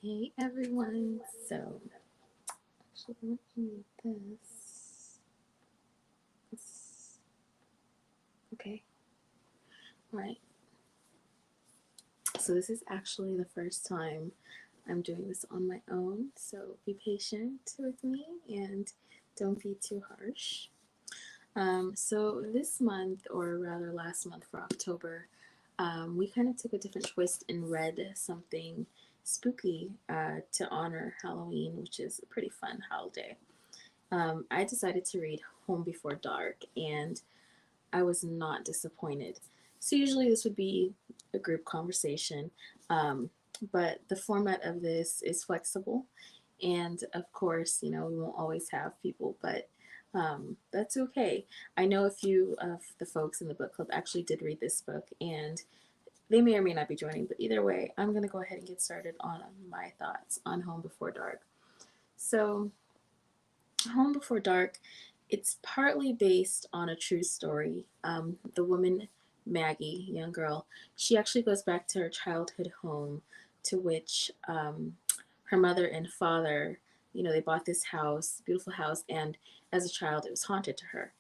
Hey everyone. So, actually, let me read this. This. Okay. All right. So, this is actually the first time I'm doing this on my own. So, be patient with me and don't be too harsh. So, this month, or rather last month for October, we kind of took a different twist and read something spooky to honor Halloween, which is a pretty fun holiday. I decided to read Home Before Dark, and I was not disappointed. So, usually, this would be a group conversation, um, but the format of this is flexible. And of course, we won't always have people, but that's okay. I know a few of the folks in the book club actually did read this book, and they may or may not be joining, but either way, I'm going to go ahead and get started on my thoughts on Home Before Dark. So, Home Before Dark, it's partly based on a true story. The woman, Maggie, young girl, she actually goes back to her childhood home, to which her mother and father, they bought this house, beautiful house, and as a child, it was haunted to her.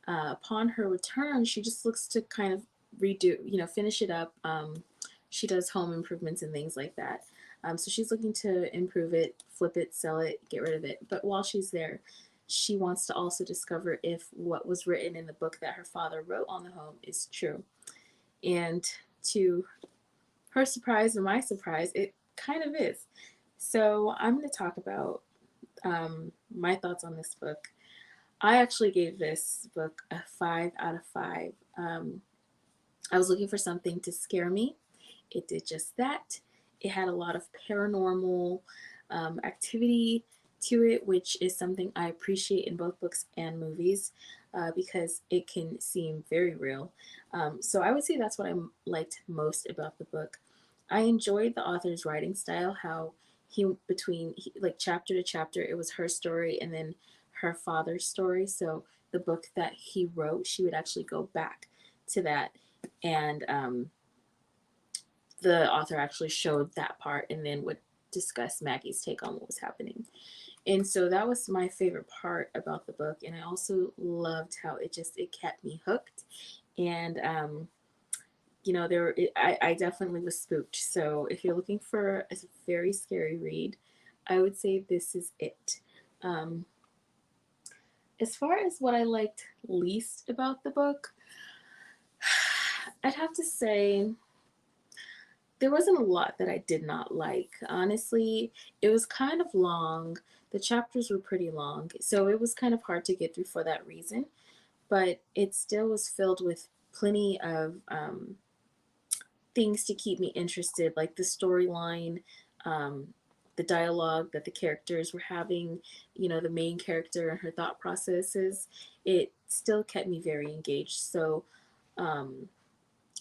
Upon her return, she just looks to kind of redo, finish it up. She does home improvements and things like that. So she's looking to improve it, flip it, sell it, get rid of it. But while she's there, she wants to also discover if what was written in the book that her father wrote on the home is true. And to her surprise and my surprise, it kind of is. So I'm going to talk about my thoughts on this book. I actually gave this book a 5 out of 5. I was looking for something to scare me. It did just that. It had a lot of paranormal activity to it, which is something I appreciate in both books and movies because it can seem very real. So I would say that's what I liked most about the book. I enjoyed the author's writing style, how like chapter to chapter, it was her story and then her father's story. So the book that he wrote, she would actually go back to that and the author actually showed that part and then would discuss Maggie's take on what was happening. And so that was my favorite part about the book. And I also loved how it kept me hooked. And I definitely was spooked. So if you're looking for a very scary read, I would say this is it. Um, as far as what I liked least about the book, I'd have to say there wasn't a lot that I did not like. Honestly, it was kind of long. The chapters were pretty long, so it was kind of hard to get through for that reason. But it still was filled with plenty of things to keep me interested, like the storyline, um, the dialogue that the characters were having, the main character and her thought processes. It still kept me very engaged. So, um,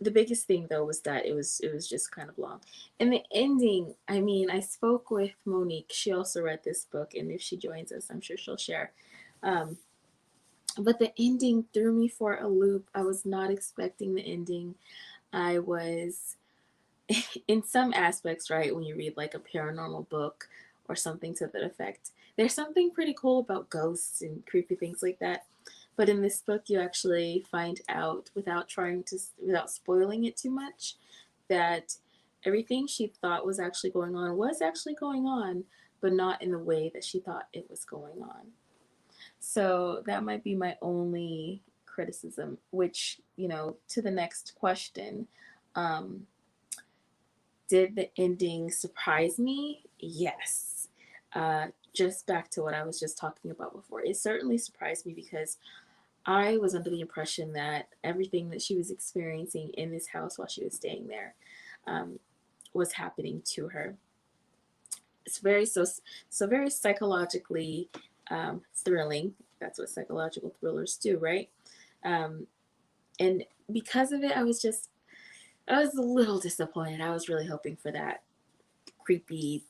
the biggest thing though was that it was just kind of long, and the ending, I mean, I spoke with Monique. She also read this book, and if she joins us, I'm sure she'll share. um, but the ending threw me for a loop. I was not expecting the ending. I was in some aspects, right, when you read like a paranormal book or something to that effect, there's something pretty cool about ghosts and creepy things like that. But in this book, you actually find out, without spoiling it too much, that everything she thought was actually going on, but not in the way that she thought it was going on. So that might be my only criticism, which, to the next question, um, did the ending surprise me? Yes. Just back to what I was just talking about before. It certainly surprised me because I was under the impression that everything that she was experiencing in this house while she was staying there um, was happening to her. It's very psychologically thrilling. That's what psychological thrillers do, right? Um, and because of it, I was a little disappointed. I was really hoping for that creepy,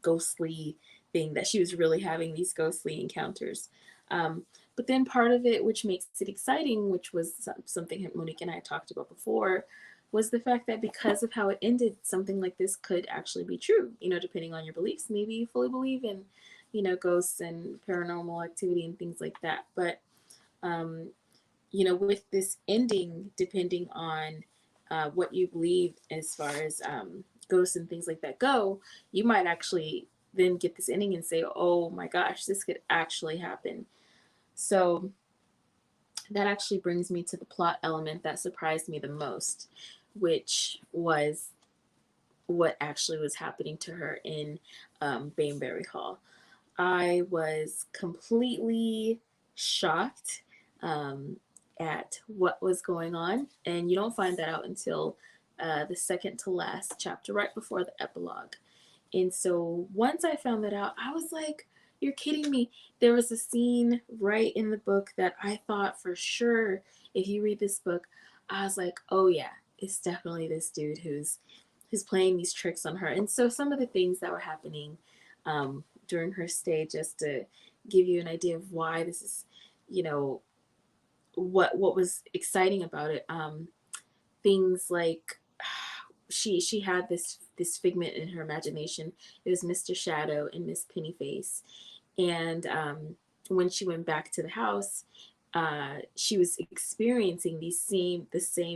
ghostly thing, that she was really having these ghostly encounters. Um, but then part of it, which makes it exciting, which was something Monique and I talked about before, was the fact that because of how it ended, something like this could actually be true, depending on your beliefs. Maybe you fully believe in, ghosts and paranormal activity and things like that. But, with this ending, depending on what you believe as far as ghosts and things like that go, you might actually then get this ending and say, oh my gosh, this could actually happen. So that actually brings me to the plot element that surprised me the most, which was what actually was happening to her in Bainbury Hall. I was completely shocked at what was going on, and you don't find that out until the second to last chapter, right before the epilogue. And so once I found that out, I was like, you're kidding me. There was a scene right in the book that I thought for sure, if you read this book, I was like, oh yeah, it's definitely this dude who's playing these tricks on her. And so some of the things that were happening during her stay, just to give you an idea of why this is, what was exciting about it. Things like she had this figment in her imagination. It was Mr. Shadow and Miss Pennyface, and when she went back to the house, she was experiencing the same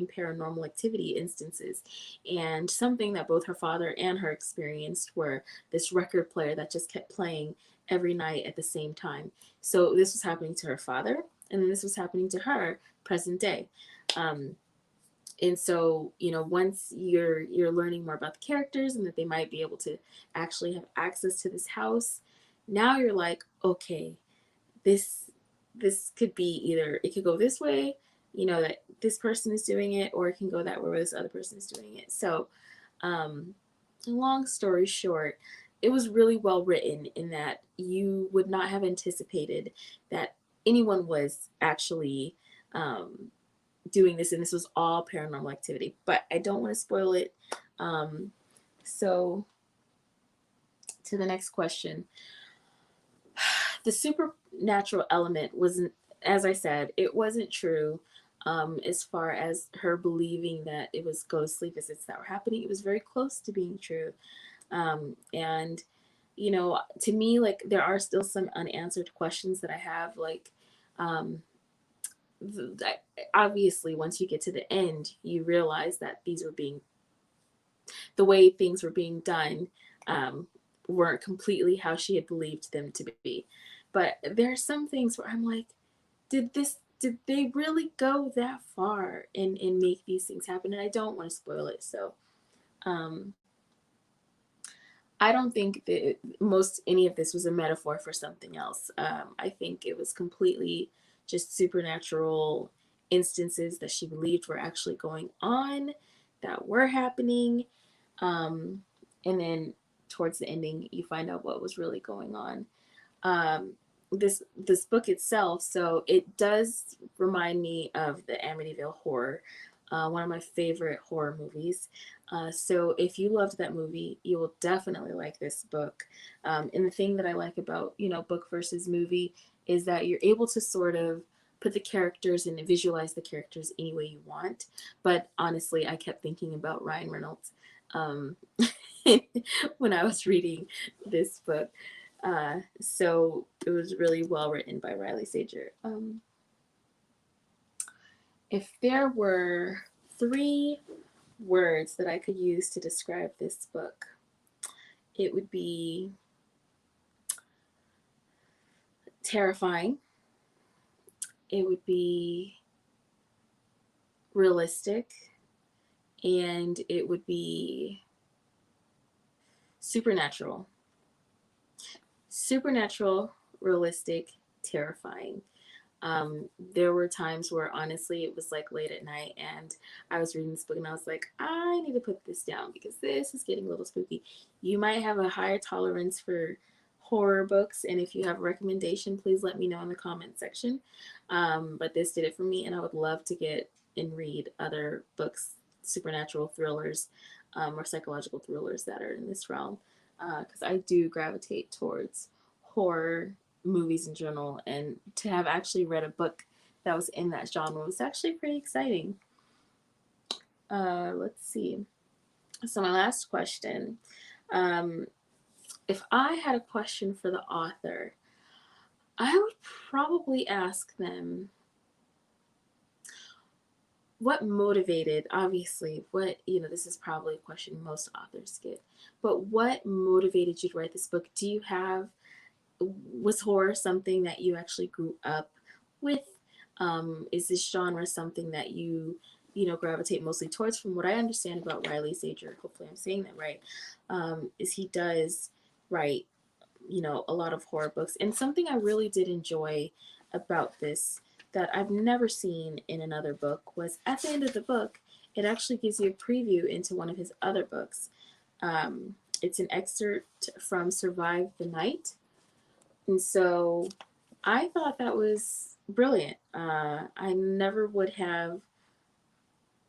paranormal activity instances, and something that both her father and her experienced were this record player that just kept playing every night at the same time. So this was happening to her father, and then this was happening to her present day. And so, once you're learning more about the characters and that they might be able to actually have access to this house, now you're like, okay, this could be either, it could go this way, that this person is doing it, or it can go that way where this other person is doing it. So, long story short, it was really well written in that you would not have anticipated that anyone was actually doing this, and this was all paranormal activity. But I don't want to spoil it. So, to the next question. The supernatural element wasn't, as I said, it wasn't true. As far as her believing that it was ghostly visits that were happening, it was very close to being true. And to me, like, there are still some unanswered questions that I have. Like, obviously, once you get to the end, you realize that the way things were being done weren't completely how she had believed them to be. But there are some things where I'm like, did they really go that far and make these things happen? And I don't want to spoil it. So I don't think that any of this was a metaphor for something else. I think it was completely just supernatural instances that she believed were actually going on, that were happening. And then towards the ending, you find out what was really going on. This book itself, so it does remind me of the Amityville Horror, one of my favorite horror movies. So if you loved that movie, you will definitely like this book. And the thing that I like about, book versus movie is that you're able to sort of put the characters and visualize the characters any way you want. But honestly, I kept thinking about Ryan Reynolds when I was reading this book. So it was really well written by Riley Sager. If there were 3 words that I could use to describe this book, it would be terrifying, it would be realistic, and it would be supernatural. Supernatural, realistic, terrifying. There were times where honestly it was like late at night and I was reading this book and I was like, I need to put this down because this is getting a little spooky. You might have a higher tolerance for horror books, and if you have a recommendation, please let me know in the comment section. But this did it for me, and I would love to get and read other books, supernatural thrillers, or psychological thrillers that are in this realm, because I do gravitate towards horror movies in general, and to have actually read a book that was in that genre was actually pretty exciting. let's see. So my last question, um, if I had a question for the author, I would probably ask them what motivated, obviously, this is probably a question most authors get, but what motivated you to write this book? Was horror something that you actually grew up with? Is this genre something that gravitate mostly towards? From what I understand about Riley Sager, hopefully I'm saying that right, is he does write, a lot of horror books. And something I really did enjoy about this that I've never seen in another book was at the end of the book, it actually gives you a preview into one of his other books. It's an excerpt from Survive the Night. And so I thought that was brilliant.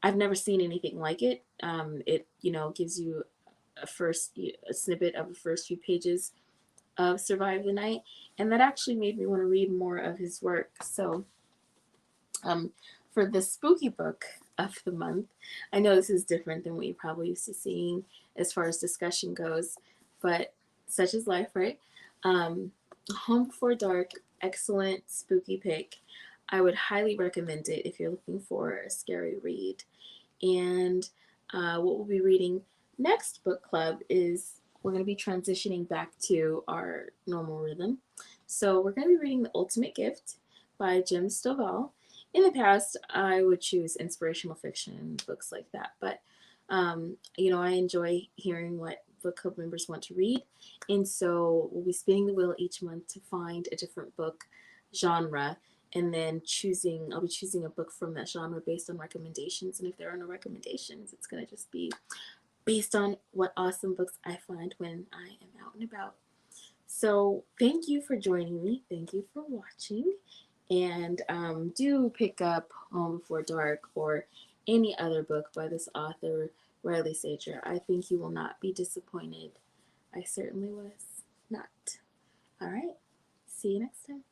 I've never seen anything like it. It, gives you a snippet of the first few pages of Survive the Night, and that actually made me want to read more of his work. So, um, for the spooky book of the month, I know this is different than what you're probably used to seeing as far as discussion goes, but such is life, right? Um, Home Before Dark, excellent spooky pick. I would highly recommend it if you're looking for a scary read. And what we'll be reading next book club is we're going to be transitioning back to our normal rhythm. So we're going to be reading The Ultimate Gift by Jim Stovall. In the past, I would choose inspirational fiction, books like that. But, I enjoy hearing what book club members want to read. And so we'll be spinning the wheel each month to find a different book genre, and then I'll be choosing a book from that genre based on recommendations. And if there are no recommendations, it's going to just be based on what awesome books I find when I am out and about. So thank you for joining me. Thank you for watching. And do pick up Home Before Dark or any other book by this author, Riley Sager. I think you will not be disappointed. I certainly was not. All right. See you next time.